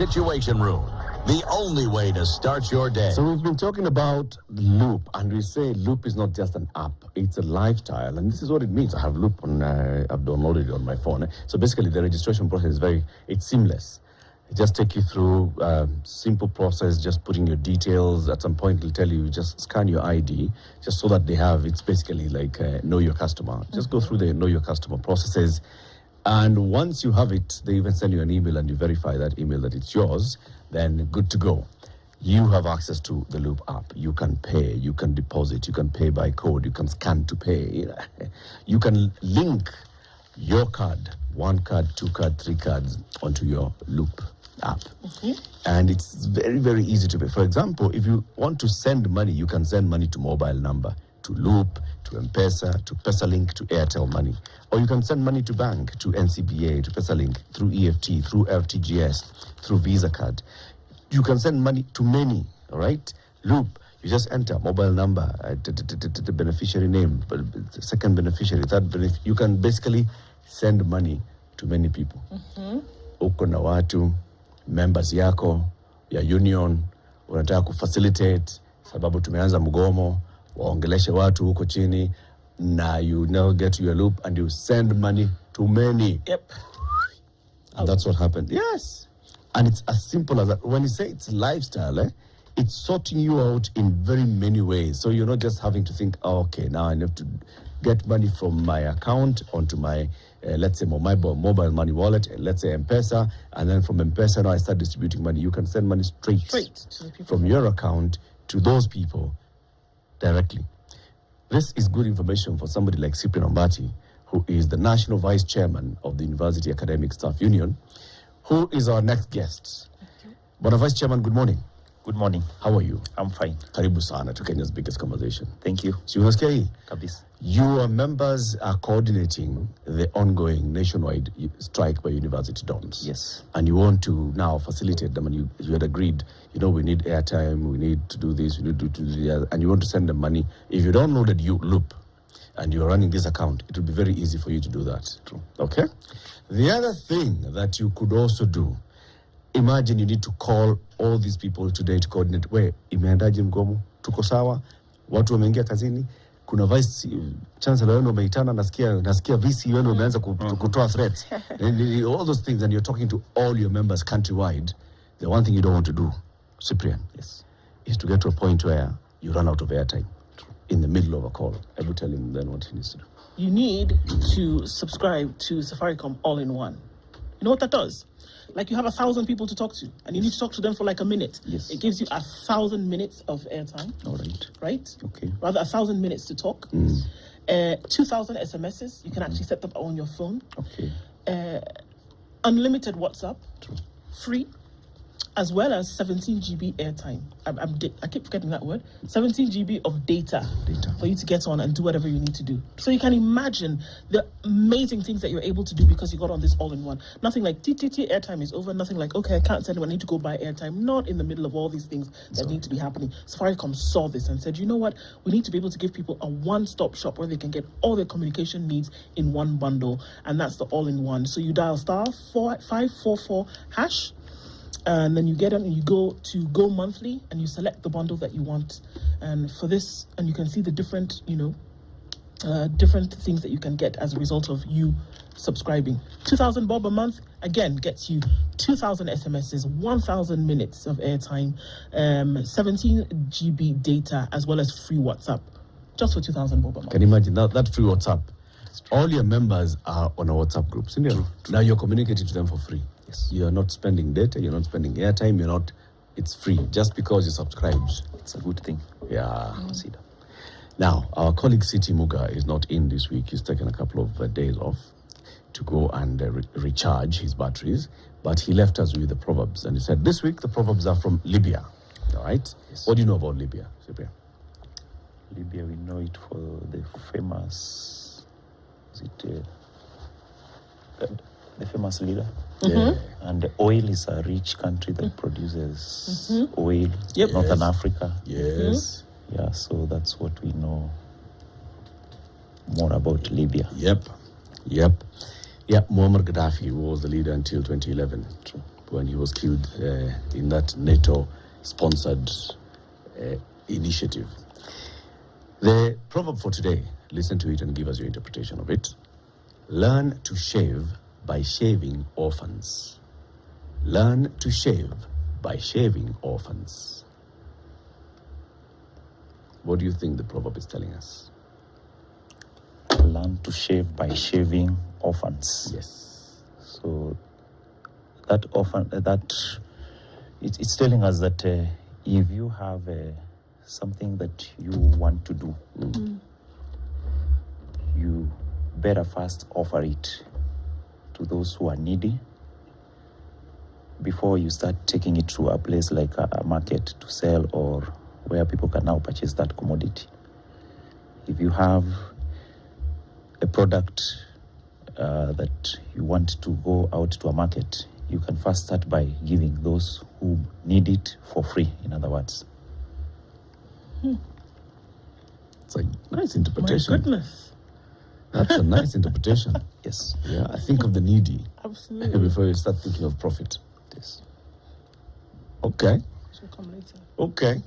Situation Room, the only way to start your day. So we've been talking about Loop, and we say Loop is not just an app, it's a lifestyle, and this is what it means. I have Loop on, I've downloaded it on my phone. So basically the registration process is it's seamless. It just take you through simple process, just putting your details. At some point it'll tell you, just scan your ID, just so that it's basically like know your customer. Just go through the know your customer processes. And once you have it, they even send you an email and you verify that email that it's yours, then good to go. You have access to the Loop app. You can pay, you can deposit, you can pay by code, you can scan to pay. You can link your card, 1 card, 2 card, 3 cards onto your Loop app. And it's very, very easy to pay. For example, if you want to send money, you can send money to mobile number, to Loop, to M-Pesa, to PesaLink, to Airtel Money. Or you can send money to bank, to NCBA, to PesaLink, through EFT, through RTGS, through Visa card. You can send money to many, all right? Loop, you just enter mobile number, the beneficiary name, second beneficiary, third beneficiary. You can basically send money to many people. Uko na watu, members yako, ya union, unataka kufacilitate, sababu tumeanza mgomo, waongeleshe watu huko chini. Now you now get to your Loop and you send money to many. Yep. And that's what happened. Yes. And it's as simple as that. When you say it's lifestyle, it's sorting you out in very many ways. So you're not just having to think, oh, okay, now I have to get money from my account onto my, let's say, mobile money wallet, let's say M-Pesa, and then from M-Pesa, now I start distributing money. You can send money straight to the people from your account to those people directly. This is good information for somebody like Cyprian Ombati, who is the National Vice Chairman of the University Academic Staff Union, who is our next guest. Bwana Vice Chairman, good morning. Good morning. How are you? I'm fine. Karibu sana to Kenya's biggest conversation. Thank you. Si unasikia hii? Kabisa. Your members are coordinating the ongoing nationwide strike by university dons. Yes. And you want to now facilitate them, and you had agreed, we need airtime, we need to do this, we need to do that, and you want to send them money. If you downloaded Loop and you're running this account, it will be very easy for you to do that. True. Okay? The other thing that you could also do, imagine you need to call all these people today to coordinate. Imeendaje mgomo? Tuko sawa? Watu wameingia kazini? Kuna vice chancellor wenu umeitana, nasikia VC wenu umeanza kutoa threats. All those things, and you're talking to all your members countrywide. The one thing you don't want to do, Cyprian, yes, is to get to a point where you run out of airtime in the middle of a call. I will tell him then what he needs to do. You need to subscribe to Safaricom All-in-One. You know what that does? Like, you have 1,000 people to talk to, and you need to talk to them for like a minute. Yes. It gives you 1,000 minutes of airtime. All right. Right? Okay. Rather, 1,000 minutes to talk. 2,000 SMSs. You can actually set them on your phone. Okay. Unlimited WhatsApp. True. Free. As well as 17 GB airtime. I keep forgetting that word. 17 GB of data for you to get on and do whatever you need to do. So you can imagine the amazing things that you're able to do because you got on this all-in-one. Nothing like airtime is over. Nothing like, okay, I can't send it, I need to go buy airtime. Not in the middle of all these things that need to be happening. Safaricom saw this and said, you know what? We need to be able to give people a one-stop shop where they can get all their communication needs in one bundle. And that's the all-in-one. So you dial *544#. And then you get on and you go to Go Monthly and you select the bundle that you want. And for this, and you can see the different, different things that you can get as a result of you subscribing. 2,000 bob a month, again, gets you 2,000 SMSs, 1,000 minutes of airtime, 17 GB data, as well as free WhatsApp, just for 2,000 bob a month. Can you imagine that free WhatsApp? All your members are on a WhatsApp group. Now you're communicating to them for free. Yes. You're not spending data, you're not spending airtime, it's free just because you subscribe. It's a good thing. Yeah. Consider. Now, our colleague Siti Muga is not in this week. He's taken a couple of days off to go and recharge his batteries, but he left us with the proverbs, and he said this week the proverbs are from Libya. All right? Yes. What do you know about Libya, Cyprian? Libya, we know it for the famous, the famous leader. Yeah. And the oil is a rich country that produces oil. Yep. Northern Africa. Yes. Yeah, so that's what we know more about Libya. Yep. Yeah, Muammar Gaddafi was the leader until 2011. True. when he was killed in that NATO-sponsored initiative. The proverb for today, listen to it and give us your interpretation of it. Learn to shave by shaving orphans. Learn to shave by shaving orphans. What do you think the proverb is telling us? Learn to shave by shaving orphans. Yes. So that it's telling us that if you have something that you want to do, you better first offer it to those who are needy before you start taking it to a place like a market to sell, or where people can now purchase that commodity. If you have a product that you want to go out to a market, you can first start by giving those who need it for free, in other words. It's a nice interpretation. My goodness. That's a nice interpretation. Yes. Yeah, I think of the needy Absolutely. before you start thinking of profit. Yes. Okay. She'll come later. Okay.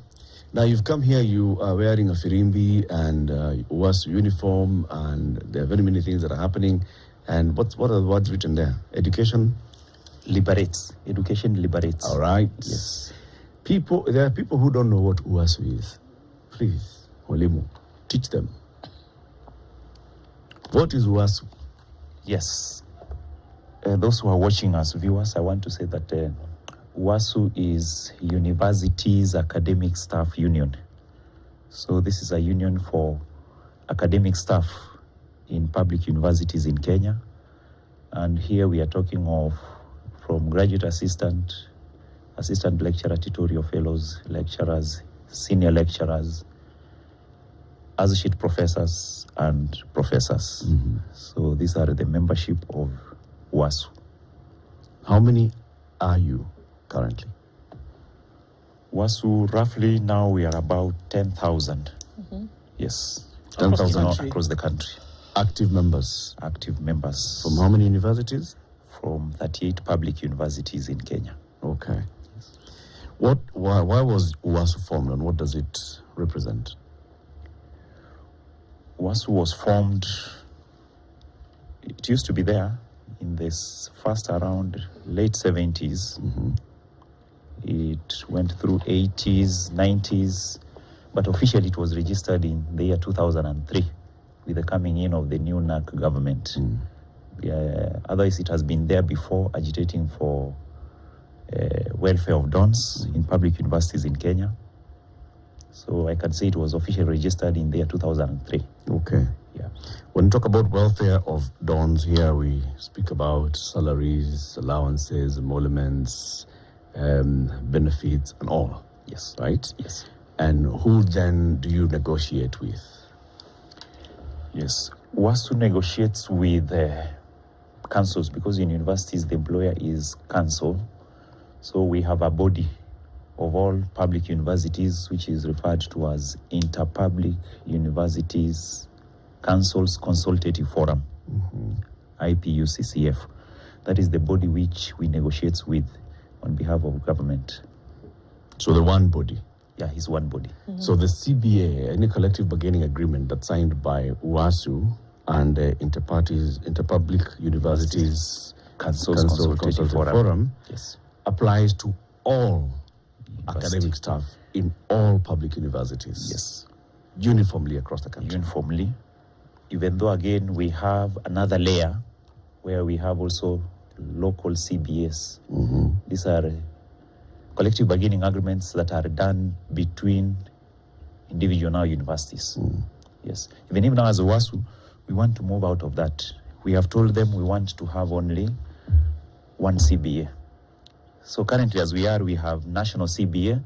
Now you've come here, you are wearing a firimbi and UASU uniform, and there are very many things that are happening. And what are the words written there? Education Liberates. Education liberates. All right. Yes. There are people who don't know what UASU is. Please, Olimu, teach them. What is UASU? Yes. Those who are watching us, viewers, I want to say that UASU is Universities Academic Staff Union. So this is a union for academic staff in public universities in Kenya. And here we are talking of from graduate assistant, assistant lecturer, tutorial fellows, lecturers, senior lecturers, associate professors, and professors. So these are the membership of UASU. How many are you currently? UASU, roughly now we are about 10,000. Yes. 10,000 across the country. active members. Active members. From how many universities? From 38 public universities in Kenya. Okay. Why was UASU formed, and what does it represent? UASU was formed, it used to be there in this first around late 70s. It went through 80s, 90s, but officially it was registered in the year 2003 with the coming in of the new NAC government. Otherwise, it has been there before, agitating for welfare of dons in public universities in Kenya. So I can say it was officially registered in the year 2003. Okay. Yeah. When we talk about welfare of dons here, we speak about salaries, allowances, emoluments, benefits, and all. Yes. Right? Yes. And who then do you negotiate with? Yes. UASU negotiates with councils, because in universities the employer is council. So we have a body of all public universities, which is referred to as Interpublic Universities Councils Consultative Forum, IPUCCF. That is the body which we negotiate with on behalf of government. So the one body. Yeah, he's one body. So the CBA, any collective bargaining agreement that's signed by UASU and Interpublic Universities Councils Consultative Consultative Forum Yes. applies to all University. academic staff in all public universities. Yes. Uniformly across the country. Uniformly, even though again we have another layer where we have also local CBAs. These are collective bargaining agreements that are done between individual now universities. Yes. Even now as UASU, we want to move out of that. We have told them we want to have only one CBA. So currently as we are, we have national CBA,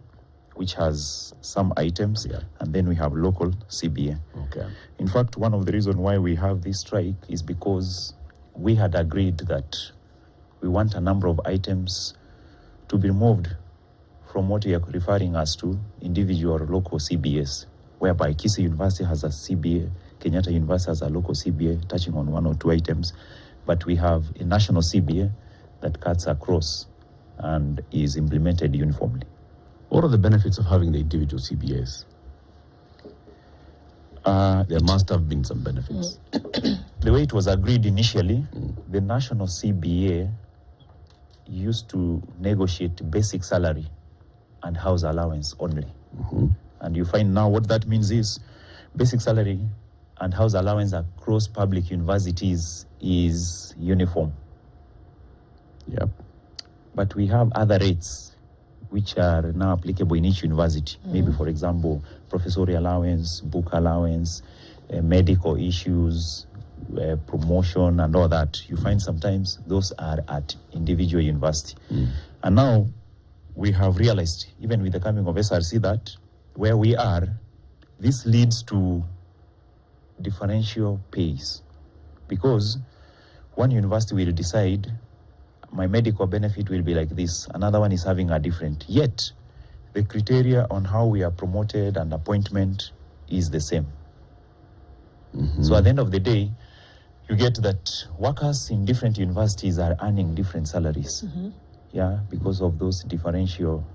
which has some items, and then we have local CBA. Okay. In fact, one of the reasons why we have this strike is because we had agreed that we want a number of items to be removed from what we are referring as to individual or local CBAs, whereby Kisii University has a CBA, Kenyatta University has a local CBA touching on one or two items, but we have a national CBA that cuts across and is implemented uniformly. What are the benefits of having the individual CBAs? There must have been some benefits. The way it was agreed initially, the national CBA used to negotiate basic salary and house allowance only. And you find now what that means is basic salary and house allowance across public universities is uniform. Yep. But we have other rates which are now applicable in each university. Maybe, for example, professorial allowance, book allowance, medical issues, promotion and all that. You find sometimes those are at individual university. And now we have realized, even with the coming of SRC, that where we are, this leads to differential pays. Because one university will decide, my medical benefit will be like this, another one is having a different. Yet, the criteria on how we are promoted and appointment is the same. So at the end of the day, you get that workers in different universities are earning different salaries. Yeah, because of those differential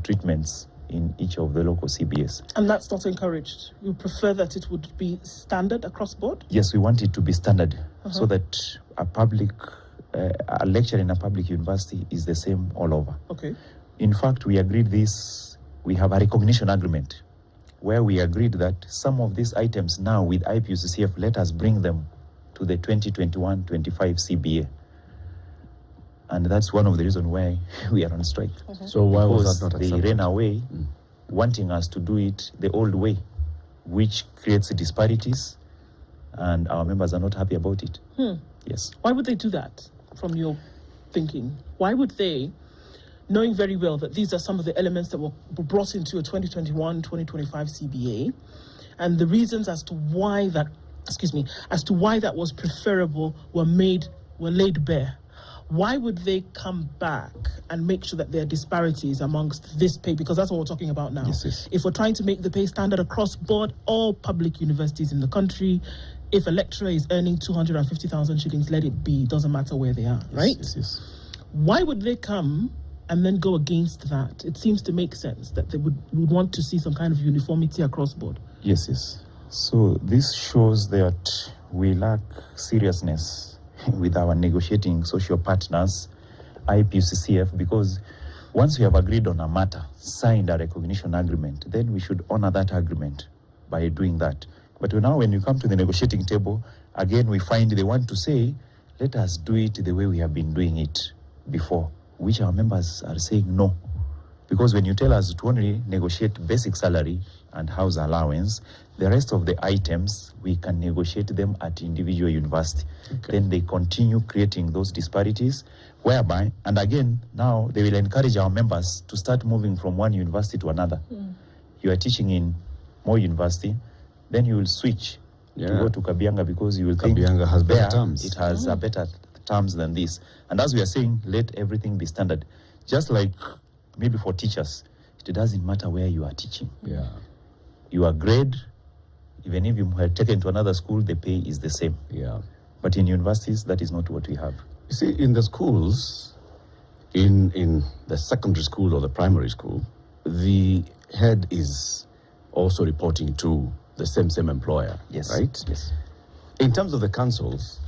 treatments in each of the local CBS. And that's not encouraged. You prefer that it would be standard across board? Yes, we want it to be standard so that a lecture in a public university is the same all over. Okay. In fact, we agreed this, we have a recognition agreement where we agreed that some of these items now with IPUCCF, let us bring them to the 2021-25 CBA. And that's one of the reasons why we are on strike. So why was Because that not they accepted? ran away wanting us to do it the old way, which creates disparities, and our members are not happy about it. Yes. Why would they do that, from your thinking? Why would they, knowing very well that these are some of the elements that were brought into a 2021-2025 CBA, and the reasons as to why that, was preferable were laid bare? Why would they come back and make sure that there are disparities amongst this pay? Because that's what we're talking about now. Yes. If we're trying to make the pay standard across board, all public universities in the country, if a lecturer is earning 250,000 shillings, let it be. It doesn't matter where they are, right? Yes. Why would they come and then go against that? It seems to make sense that they would want to see some kind of uniformity across board. Yes. So this shows that we lack seriousness with our negotiating social partners, IPUCCF, because once we have agreed on a matter, signed a recognition agreement, then we should honor that agreement by doing that. But now when you come to the negotiating table, again, we find they want to say, let us do it the way we have been doing it before, which our members are saying no. Because when you tell us to only negotiate basic salary and house allowance, the rest of the items, we can negotiate them at individual university. Then they continue creating those disparities, whereby, and again, now they will encourage our members to start moving from one university to another. You are teaching in Moi University, then you will switch to go to Kabianga because you will think Kabianga has better there terms. It has a better terms than this. And as we are saying, let everything be standard. Just like maybe for teachers, it doesn't matter where you are teaching. Yeah. Your grade, even if you are taken to another school, the pay is the same. Yeah. But in universities, that is not what we have. You see, in the schools, in the secondary school or the primary school, the head is also reporting to the same employer. Yes. Right? Yes. In terms of the councils,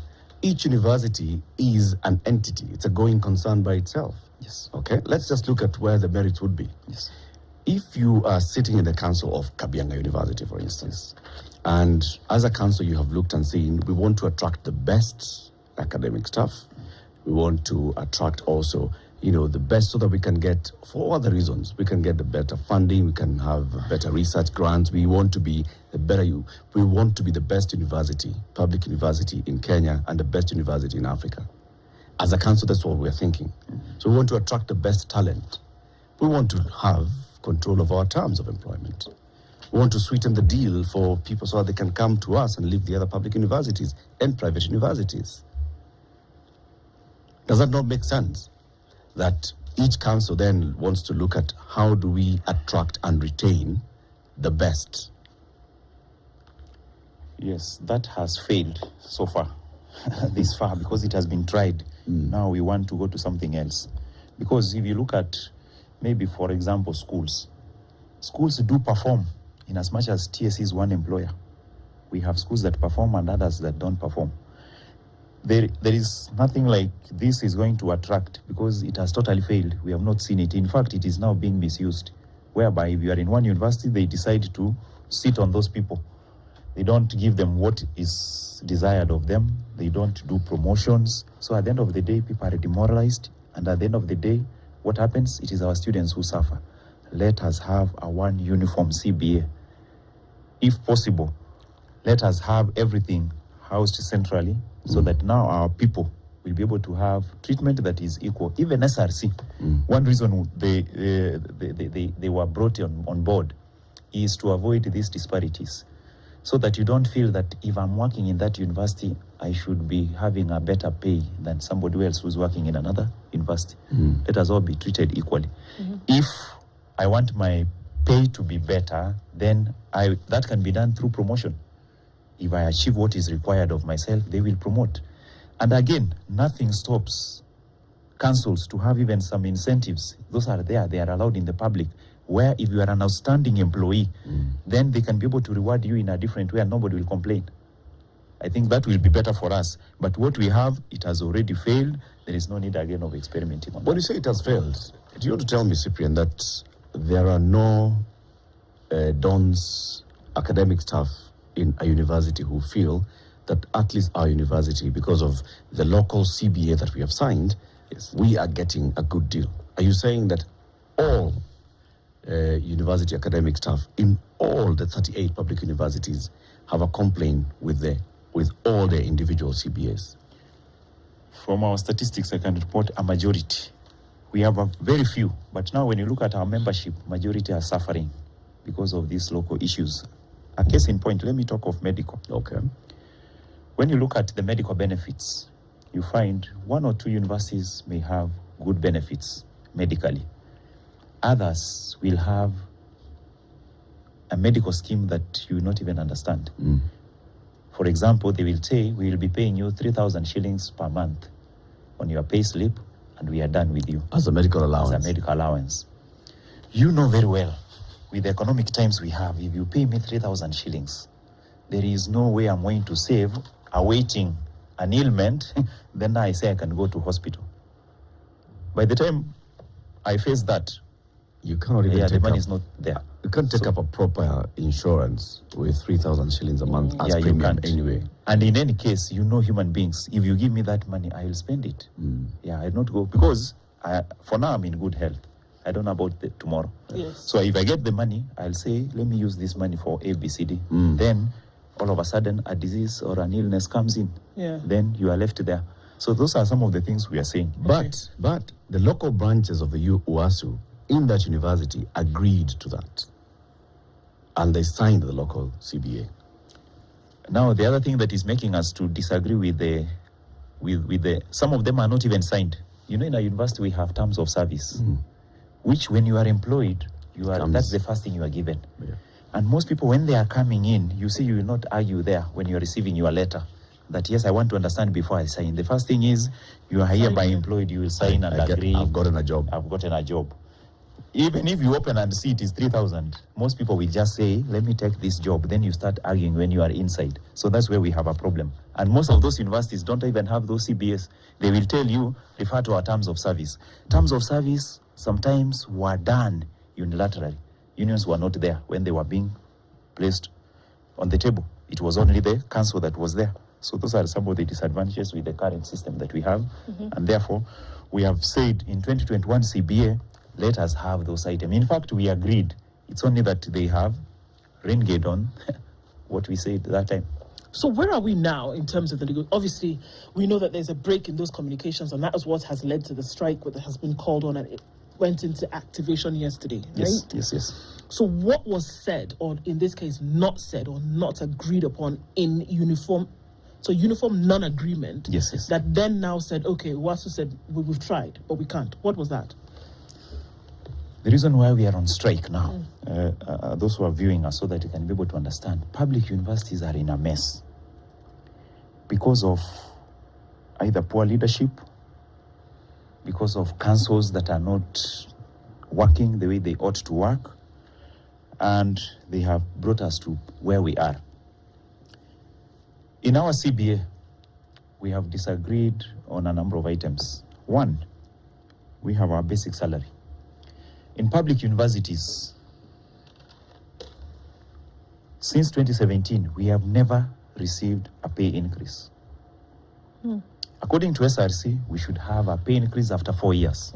each university is an entity. It's a going concern by itself. Yes. Okay? Let's just look at where the merits would be. Yes. If you are sitting in the council of Kabianga University, for instance, and as a council you have looked and seen, we want to attract the best academic staff. We want to attract also, the best so that we can get, for other reasons, we can get the better funding, we can have better research grants. We want to be we want to be the best university, public university in Kenya and the best university in Africa. As a council, that's what we're thinking. So we want to attract the best talent. We want to have control of our terms of employment. We want to sweeten the deal for people so that they can come to us and leave the other public universities and private universities. Does that not make sense? That each council then wants to look at how do we attract and retain the best? Yes, that has failed so far, this far, because it has been tried. Now we want to go to something else. Because if you look at, maybe, for example, schools do perform in as much as TSC is one employer. We have schools that perform and others that don't perform. There is nothing like this is going to attract, because it has totally failed. We have not seen it. In fact, it is now being misused, whereby if you are in one university, they decide to sit on those people. They don't give them what is desired of them. They don't do promotions. So at the end of the day, people are demoralized. And at the end of the day, what happens? It is our students who suffer. Let us have a one uniform CBA. If possible, let us have everything housed centrally, so that now our people will be able to have treatment that is equal. Even SRC, one reason they were brought on board is to avoid these disparities, so that you don't feel that if I'm working in that university, I should be having a better pay than somebody else who's working in another university. Let us all be treated equally. If I want my pay to be better, then that can be done through promotion. If I achieve what is required of myself, they will promote. And again, nothing stops councils to have even some incentives. Those are there, they are allowed in the public, where if you are an outstanding employee, then they can be able to reward you in a different way and nobody will complain. I think that will be better for us. But what we have, it has already failed. There is no need again of experimenting on When you say it has failed, do you want to tell me, Cyprian, that there are no dons, academic staff in a university who feel that at least our university, because of the local CBA that we have signed, we are getting a good deal? Are you saying that all university academic staff in all the 38 public universities have a complaint with all their individual CBAs? From our statistics, I can report a majority. We have a very few, but now when you look at our membership, majority are suffering because of these local issues. A case in point, let me talk of medical. Okay. When you look at the medical benefits, you find one or two universities may have good benefits medically. Others will have a medical scheme that you will not even understand. For example, they will say, we will be paying you 3,000 shillings per month on your pay slip, and we are done with you. As a medical allowance. As a medical allowance. You know very well, with the economic times we have, if you pay me 3,000 shillings, there is no way I'm going to save awaiting an ailment, then I say I can go to hospital. By the time I face that, you cannot even the money is not there. You can't take up a proper insurance with 3,000 shillings a month as you premium can't. Anyway. And in any case, you know human beings. If you give me that money, I will spend it. I'll not go, because for now I'm in good health. I don't know about tomorrow. Yes. So if I get the money, I'll say, let me use this money for ABCD. Then all of a sudden a disease or an illness comes in. Then you are left there. So those are some of the things we are saying. But the local branches of the UASU in that university agreed to that. And they signed the local CBA. Now, the other thing that is making us to disagree with the some of them are not even signed. You know, in a university we have terms of service, which when you are employed, that's the first thing you are given. And most people, when they are coming in, you see, you will not argue there when you are receiving your letter that, yes, I want to understand before I sign. The first thing is, you are hereby employed, you will sign and agree. I've gotten a job. I've gotten a job. Even if you open and see it is 3,000, most people will just say, let me take this job. Then you start arguing when you are inside. So that's where we have a problem. And most of those universities don't even have those CBS. They will tell you, refer to our terms of service. Terms of service sometimes were done unilaterally. Unions were not there when they were being placed on the table. It was only the council that was there. So those are some of the disadvantages with the current system that we have. And therefore, we have said in 2021 CBA, let us have those items. In fact, we agreed. It's only that they have renegade on what we said that time. So where are we now in terms of the legal? Obviously, we know that there's a break in those communications, and that is what has led to the strike that has been called on, and it went into activation yesterday, right? Yes. So what was said, or in this case, not said or not agreed upon in uniform? So uniform non-agreement. Yes. That then now said, okay, UASU said we've tried, but we can't. What was that? The reason why we are on strike now, those who are viewing us, so that you can be able to understand, public universities are in a mess because of either poor leadership because of councils that are not working the way they ought to work, and they have brought us to where we are. In our CBA, we have disagreed on a number of items. One, we have our basic salary. In public universities, since 2017, we have never received a pay increase. According to SRC, we should have a pay increase after 4 years.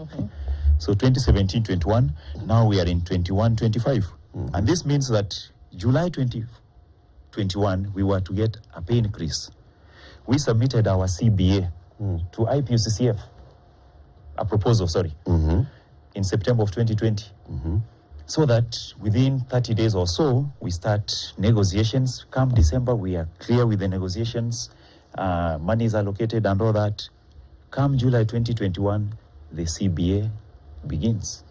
So 2017-21, now we are in 21-25. And this means that July 2021, we were to get a pay increase. We submitted our CBA to IPUCCF, a proposal, in September of 2020. So that within 30 days or so, we start negotiations. Come December, we are clear with the negotiations. Money is allocated and all that. Come July 2021, the CBA begins.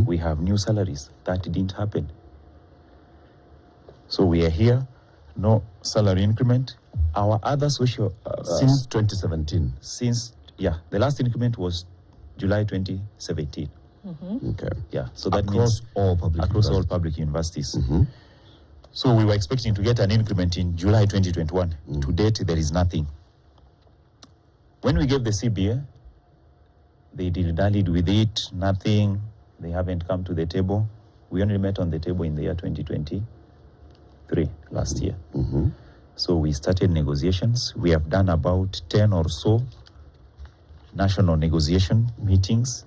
We have new salaries. That didn't happen. So we are here, no salary increment. Our other social... since 2017. The last increment was July 2017. Okay. Yeah, so that across means all public universities. So we were expecting to get an increment in July 2021. To date, there is nothing. When we gave the CBA, they dilly-dallied with it, nothing. They haven't come to the table. We only met on the table in the year 2023, last year. So we started negotiations. We have done about 10 or so national negotiation meetings.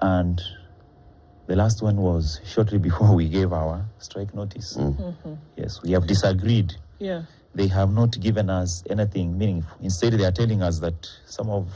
And the last one was shortly before we gave our strike notice. Yes, we have disagreed. Yeah. They have not given us anything meaningful. Instead, they are telling us that some of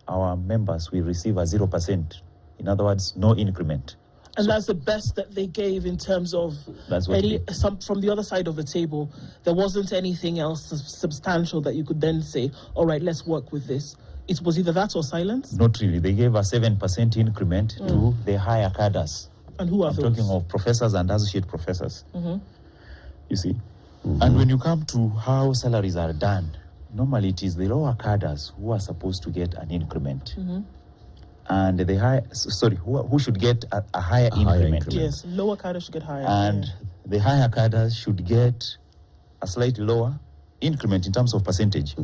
our members will receive a 0%. In other words, no increment. And that's the best that they gave in terms of from the other side of the table. There wasn't anything else substantial that you could then say, all right, let's work with this. It was either that or silence? Not really. They gave a 7% increment to the higher cadres. And who are I'm those? talking of professors and associate professors. You see? And when you come to how salaries are done, normally it is the lower cadres who are supposed to get an increment. And the high, who should get a higher increment. Yes, lower cadres should get higher. And the higher cadres should get a slightly lower increment in terms of percentage.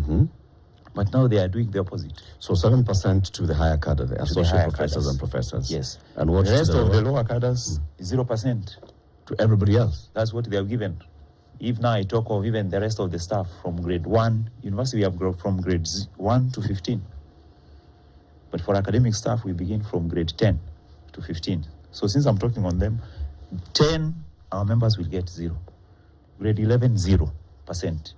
But now they are doing the opposite. So 7% to the higher cadre, the associate professors cadres. And professors. Yes. And what the rest of the lower cadres, 0%. To everybody else. That's what they have given. If now I talk of even the rest of the staff from grade 1, university we have grown from grades 1 to 15. But for academic staff, we begin from grade 10 to 15. So since I'm talking on them, 10, our members will get 0. Grade 11, 0%.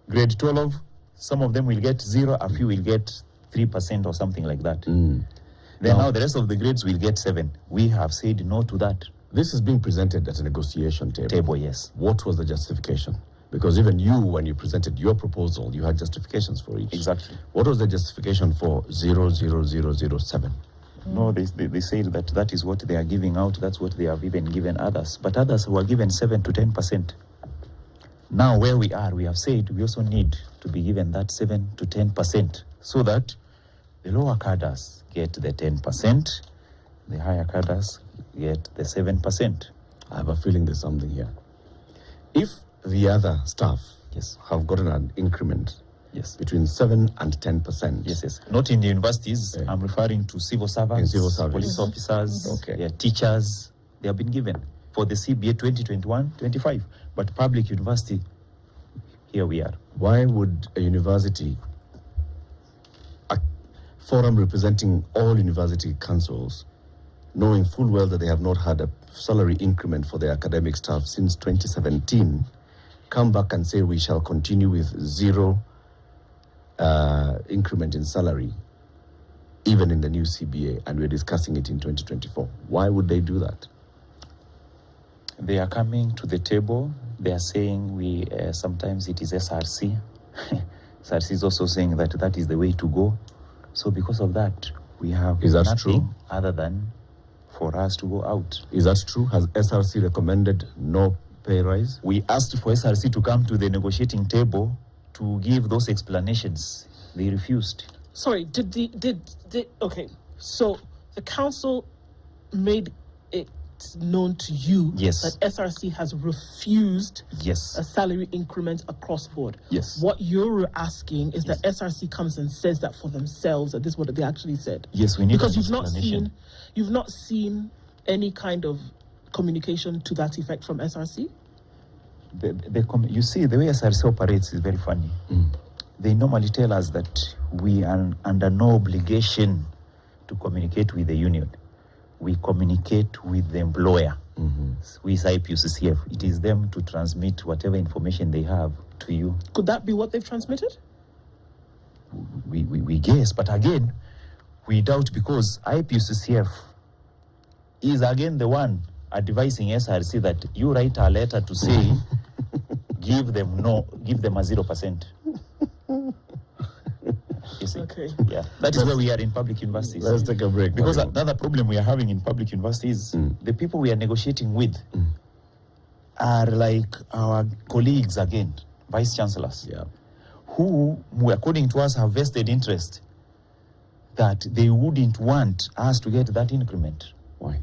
Grade 12, some of them will get 0, a few will get 3% or something like that. Then now the rest of the grades will get 7. We have said no to that. This is being presented at a negotiation table. Yes. What was the justification? Because even you, when you presented your proposal, you had justifications for each. Exactly. What was the justification for 00007? No, they said that is what they are giving out. That's what they have even given others. But others who are given 7 to 10%. Now, where we are, we have said we also need to be given that 7 to 10% so that the lower cadres get the 10%, the higher cadres get the 7%. I have a feeling there's something here. If the other staff have gotten an increment between 7 and 10%. Yes. Not in the universities. I'm referring to civil servants, police officers, teachers. They have been given for the CBA 2021-25. But public university, here we are. Why would a university, a forum representing all university councils, knowing full well that they have not had a salary increment for their academic staff since 2017, come back and say we shall continue with 0 increment in salary, even in the new CBA, and we're discussing it in 2024? Why would they do that? They are coming to the table. They are saying sometimes it is SRC. SRC is also saying that is the way to go. So because of that, we have nothing other than for us to go out. Is that true? Has SRC recommended no pay rise? We asked for SRC to come to the negotiating table to give those explanations. They refused. Sorry, okay, so the council made it known to you Yes. that SRC has refused Yes. a salary increment across board. Yes. What you're asking is that SRC comes and says that for themselves, that this is what they actually said. Yes, we need Because an you've not seen any kind of communication to that effect from SRC? You see, the way SRC operates is very funny. They normally tell us that we are under no obligation to communicate with the union. We communicate with the employer. With IPUCCF. It is them to transmit whatever information they have to you. Could that be what they've transmitted? We guess, but again, we doubt because IPUCCF is again the one advising SRC that you write a letter to say give them a 0%. You see? Okay. Yeah, that is where we are in public universities. Let's take a break. Because another problem we are having in public universities, the people we are negotiating with are like our colleagues again, vice chancellors, who, according to us, have vested interest that they wouldn't want us to get that increment. Why?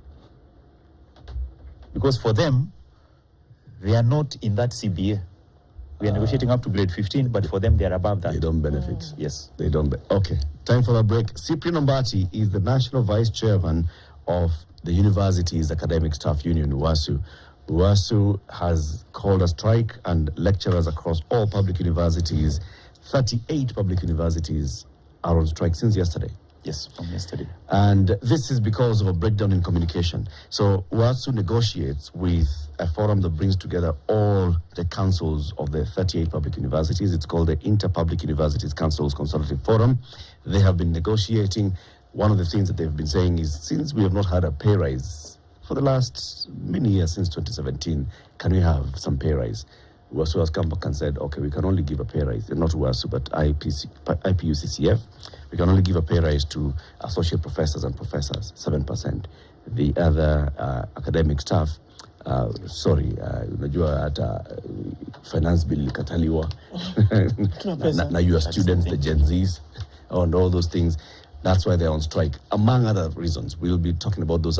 Because for them, they are not in that CBA. We are negotiating up to grade 15, but for them, they are above that. They don't benefit. Yes. They don't. Okay. Time for a break. Cyprian Ombati is the National Vice Chairman of the University's Academic Staff Union, UASU. UASU has called a strike, and lecturers across all public universities, 38 public universities, are on strike since yesterday. Yes, from yesterday. And this is because of a breakdown in communication. So UASU negotiates with a forum that brings together all the councils of the 38 public universities. It's called the Inter-Public Universities Councils Consultative Forum. They have been negotiating. One of the things that they've been saying is, since we have not had a pay rise for the last many years, since 2017, can we have some pay rise? UASU has come back and said, okay, we can only give a pay rise, not UASU, but IPUCCF. We can only give a pay rise to associate professors and professors, 7%. The other academic staff, unajua hata finance bill ilikataliwa na your students, the Gen Zs, and all those things. That's why they're on strike, among other reasons. We'll be talking about those